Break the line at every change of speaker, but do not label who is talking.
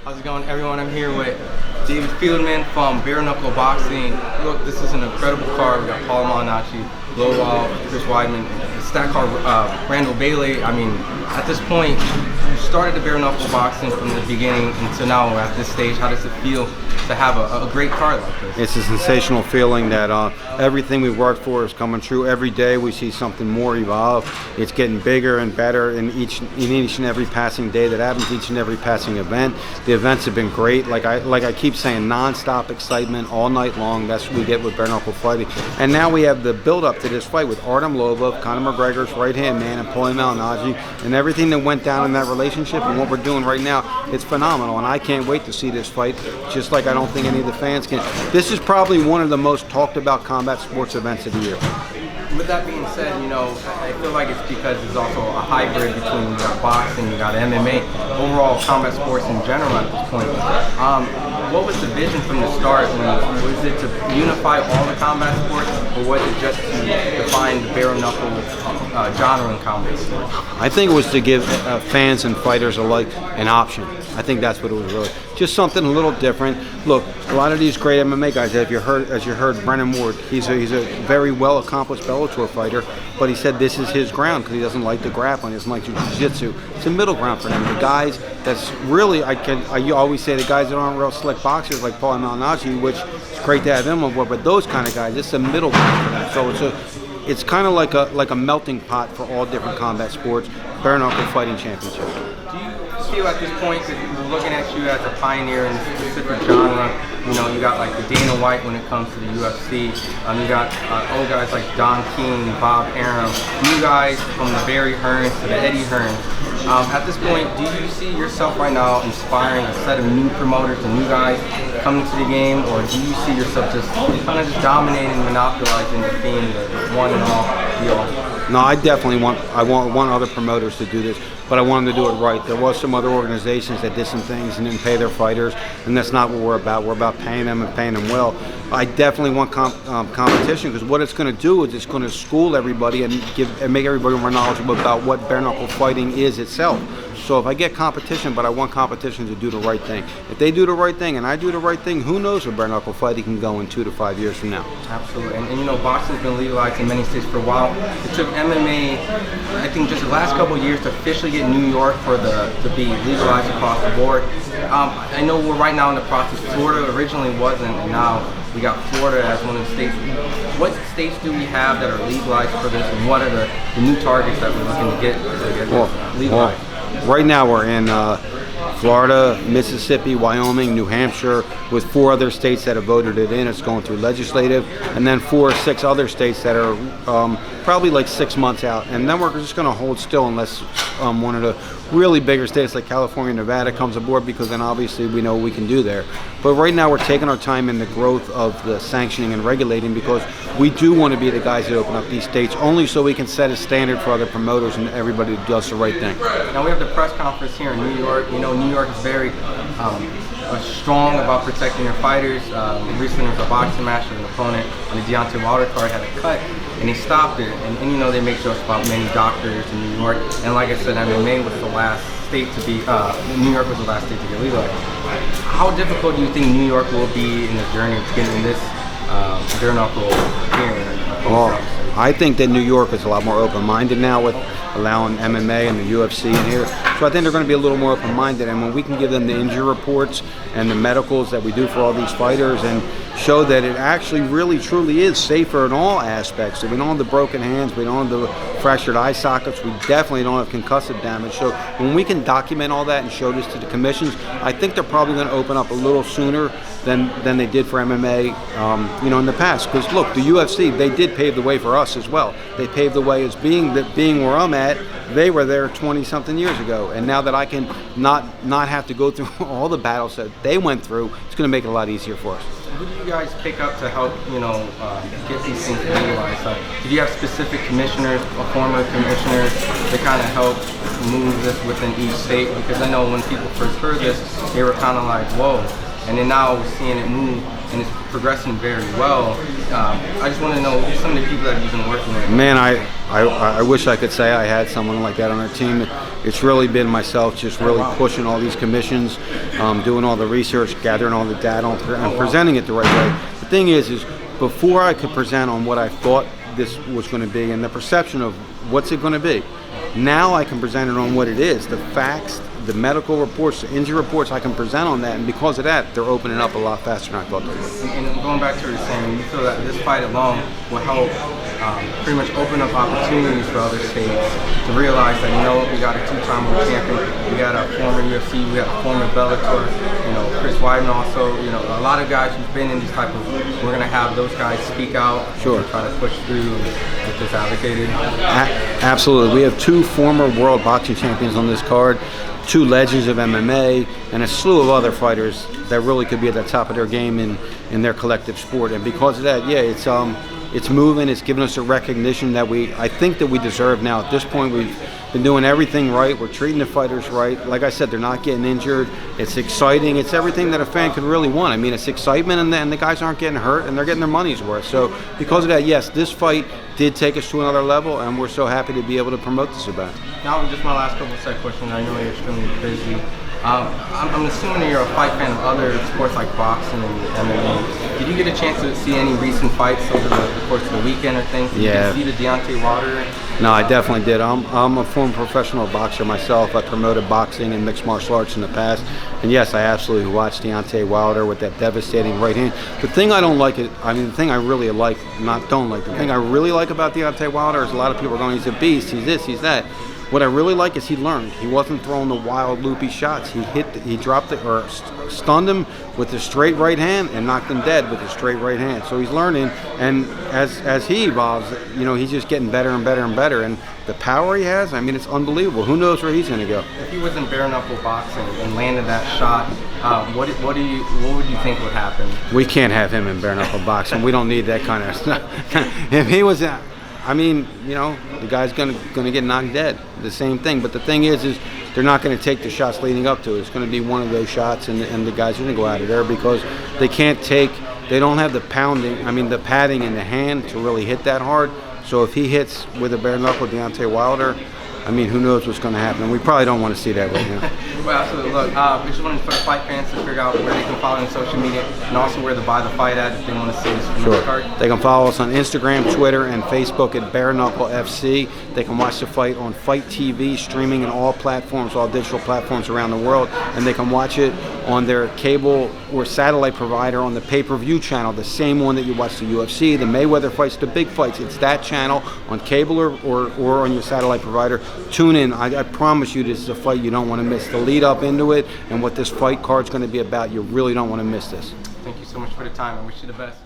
How's it going, everyone? I'm here with David Feldman from Bare-Knuckle Boxing. Look, this is an incredible card. We got Paulie Malignaggi, Lobov, Chris Weidman, the stat card, Randall Bailey. I mean, at this point, you started the Bare-Knuckle Boxing from the beginning until now we're at this stage. How does it feel to have a great card like this?
It's a sensational feeling that everything we worked for is coming true. Every day we see something more evolve. It's getting bigger and better in each and every passing day that happens, each and every passing event. The events have been great. Like I keep saying, non-stop excitement all night long. That's what we get with bare-knuckle fighting. And now we have the build-up to this fight with Artem Lobov, Conor McGregor's right-hand man, and Paulie Malignaggi, and everything that went down in that relationship and what we're doing right now. It's phenomenal, and I can't wait to see this fight, just like I don't think any of the fans can. This is probably one of the most talked about combat sports events of the year.
With that being said, you know, I feel like it's because it's also a hybrid between you got boxing, you got MMA, overall combat sports in general at this point. What was the vision from the start? Was it to unify all the combat sports, or was it just to define the bare-knuckle genre in combat sports?
I think it was to give fans and fighters alike an option. I think that's what it was really. Just something a little different. Look, a lot of these great MMA guys, as you heard Brennan Ward, he's a very well accomplished Bellator fighter, but he said this is his ground because he doesn't like the grappling, he doesn't like jiu-jitsu. It's a middle ground for them. The guys that's really, I always say the guys that aren't real slick boxers like Paulie Malignaggi, which is great to have them on board, but those kind of guys, it's a middle ground for them. So it's kind of like a melting pot for all different combat sports, bare-knuckle fighting championship.
Do you feel at this point, because we're looking at you as a pioneer in this specific genre, you know, you got like the Dana White when it comes to the UFC, you got old guys like Don King, Bob Arum, you guys from the Barry Hearns to the Eddie Hearns. At this point, do you see yourself right now inspiring a set of new promoters and new guys coming to the game, or do you see yourself just kind of just dominating, monopolizing, just being the one and all deal?
No, I definitely want other promoters to do this, but I want them to do it right. There was some other organizations that did some things and didn't pay their fighters, and that's not what we're about. We're about paying them and paying them well. I definitely want competition, because what it's going to do is it's going to school everybody and make everybody more knowledgeable about what bare-knuckle fighting is itself. So if I get competition, but I want competition to do the right thing. If they do the right thing and I do the right thing, who knows where bare-knuckle fighting can go in 2 to 5 years from now.
Absolutely. And you know, boxing's been legalized in many states for a while. It took MMA, I think, just the last couple of years to officially get New York to be legalized across the board. I know we're right now in the process. Florida originally wasn't, and now we got Florida as one of the states. What states do we have that are legalized for this, and what are the new targets that we're looking to get legalized?
Right now we're in Florida, Mississippi, Wyoming, New Hampshire, with 4 other states that have voted it in. It's going through legislative, and then 4 or 6 other states that are probably like 6 months out. And then we're just going to hold still unless one of the really bigger states like California, Nevada comes aboard, because then obviously we know what we can do there. But right now we're taking our time in the growth of the sanctioning and regulating, because we do want to be the guys that open up these states, only so we can set a standard for other promoters and everybody who does the right thing.
Now we have the press conference here in New York. You know, New York is very strong about protecting their fighters. Recently there was a boxing match with an opponent on the Deontay Wilder card, had a cut, and they stopped it. And you know, they make jokes about many doctors in New York. And like I said, MMA was the last state to be, New York was the last state to get legalized. How difficult do you think New York will be in the journey of getting this bare-knuckle here?
Well, I think that New York is a lot more open-minded now with allowing MMA and the UFC in here. So I think they're going to be a little more open-minded, and when we can give them the injury reports and the medicals that we do for all these fighters and show that it actually really truly is safer in all aspects. So we don't have the broken hands, we don't have the fractured eye sockets, we definitely don't have concussive damage. So when we can document all that and show this to the commissions, I think they're probably going to open up a little sooner than they did for MMA, you know, in the past. Because look, the UFC, they did pave the way for us as well. They paved the way as being where I'm at. They were there 20-something years ago, and now that I can not have to go through all the battles that they went through, it's going to make it a lot easier for us.
Who do you guys pick up to help, you know, get these things legalized? Did you have specific commissioners or former commissioners to kind of help move this within each state? Because I know when people first heard this, they were kind of like, whoa. and then now we're seeing it move, and it's progressing very well. I just want to know some of the people that you've been working with.
Man, I wish I could say I had someone like that on our team. It's really been myself just really pushing all these commissions, doing all the research, gathering all the data, and presenting it the right way. The thing is before I could present on what I thought this was going to be and the perception of what's it going to be, now I can present it on what it is, the facts, the medical reports, the injury reports. I can present on that, and because of that, they're opening up a lot faster than I thought they would.
And going back to what you're saying, you feel that this fight alone will help pretty much open up opportunities for other states to realize that, you know what, we got a two-time world champion, we got a former UFC, we got a former Bellator, you know, Chris Weidman also, you know, a lot of guys who've been in these type of, we're going to have those guys speak out,
sure,
and try to push through and get this advocated.
Absolutely. We have 2 former world boxing champions on this card, 2 legends of MMA, and a slew of other fighters that really could be at the top of their game in their collective sport. And because of that, yeah, it's moving. It's giving us a recognition that I think that we deserve now. At this point, we've been doing everything right. We're treating the fighters right. Like I said, they're not getting injured. It's exciting. It's everything that a fan could really want. I mean, it's excitement, and the guys aren't getting hurt, and they're getting their money's worth. So because of that, yes, this fight did take us to another level, and we're so happy to be able to promote this event.
Now, just my last couple of set questions. I know you're extremely busy. I'm assuming that you're a fight fan of other sports like boxing and MMA. Did you get a chance to see any recent fights over the course of the weekend or things? Did you see the Deontay Wilder?
No, I definitely did. I'm a former professional boxer myself. I promoted boxing and mixed martial arts in the past. And yes, I absolutely watched Deontay Wilder with that devastating right hand. The thing I don't like, the thing I really like, the thing I really like about Deontay Wilder is a lot of people are going, he's a beast, he's this, he's that. What I really like is he learned. He wasn't throwing the wild, loopy shots. He dropped it or stunned him with a straight right hand and knocked him dead with a straight right hand. So he's learning, and as he evolves, you know, he's just getting better and better and better. And the power he has, I mean, it's unbelievable. Who knows where he's going to go?
If he was in bare-knuckle boxing and landed that shot, what would you think would happen?
We can't have him in bare-knuckle boxing. We don't need that kind of stuff. If he was, I mean, you know, the guy's gonna get knocked dead. The same thing. But the thing is they're not going to take the shots leading up to it. It's going to be one of those shots, and the guys are going to go out of there because they don't have the padding in the hand to really hit that hard. So if he hits with a bare knuckle Deontay Wilder, I mean, who knows what's going to happen? We probably don't want to see that right now.
Well, absolutely. Look, we just wanted for the fight fans to figure out where they can follow on social media and also where to buy the fight at if they want to see this from the card.
They can follow us on Instagram, Twitter, and Facebook at bare-knuckle FC. They can watch the fight on Fight TV, streaming in all platforms, all digital platforms around the world, and they can watch it on their cable or satellite provider on the pay-per-view channel, the same one that you watch the UFC, the Mayweather fights, the big fights. It's that channel on cable or on your satellite provider. Tune in. I promise you this is a fight you don't want to miss. The lead up into it and what this fight card's going to be about, you really don't want to miss this.
Thank you so much for the time. I wish you the best.